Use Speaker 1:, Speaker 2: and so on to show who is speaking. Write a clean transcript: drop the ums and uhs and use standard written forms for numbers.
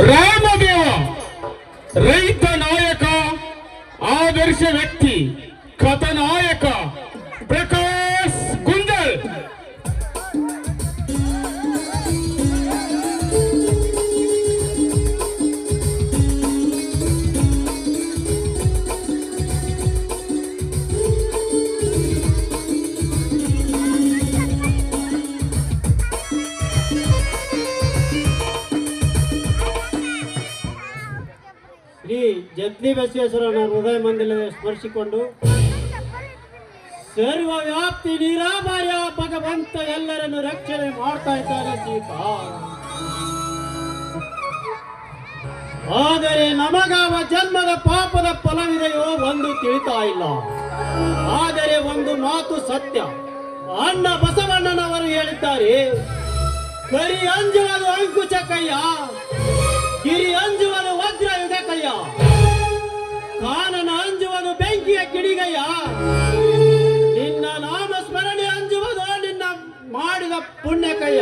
Speaker 1: ರಾಮದೇವ ರೈತ ನಾಯಕ, ಆದರ್ಶ ವ್ಯಕ್ತಿ, ಕಥಾನಾಯಕ ಪ್ರಕಾಶ್ ಗುಂಜಲ್.
Speaker 2: ಶ್ರೀ ಜತ್ನಿ ಬಸವೇಶ್ವರನ ಹೃದಯ ಮಂದಿರ ಸ್ಮರಿಸಿಕೊಂಡು, ಸರ್ವವ್ಯಾಪ್ತಿ ನಿರಾಮಯ ಭಗವಂತ ಎಲ್ಲರನ್ನು ರಕ್ಷಣೆ ಮಾಡ್ತಾ ಇದ್ದಾನೆ ಸೀತಾ. ಆದರೆ ನಮಗಾವ ಜನ್ಮದ ಪಾಪದ ಫಲವಿದೆಯೋ ಒಂದು ತಿಳಿತಾ ಇಲ್ಲ. ಆದರೆ ಒಂದು ಮಾತು ಸತ್ಯ, ಅಣ್ಣ ಬಸವಣ್ಣನವರು ಹೇಳಿದ್ದಾರೆ, ಕರಿ ಅಂಜುವುದು ಅಂಕುಶ ಕಯ್ಯ, ಗಿರಿ ಅಂಜುವುದು ವಜ್ರಯುಗ ಕಯ್ಯ, ಕಾನನ ಅಂಜುವುದು ಬೆಂಕಿಯ ಕಿಡಿಗಯ್ಯ, ನಿನ್ನ ನಾಮ ಸ್ಮರಣೆ ಅಂಜುವುದು ನಿನ್ನ ಮಾಡಿದ ಪುಣ್ಯ ಕಯ್ಯ.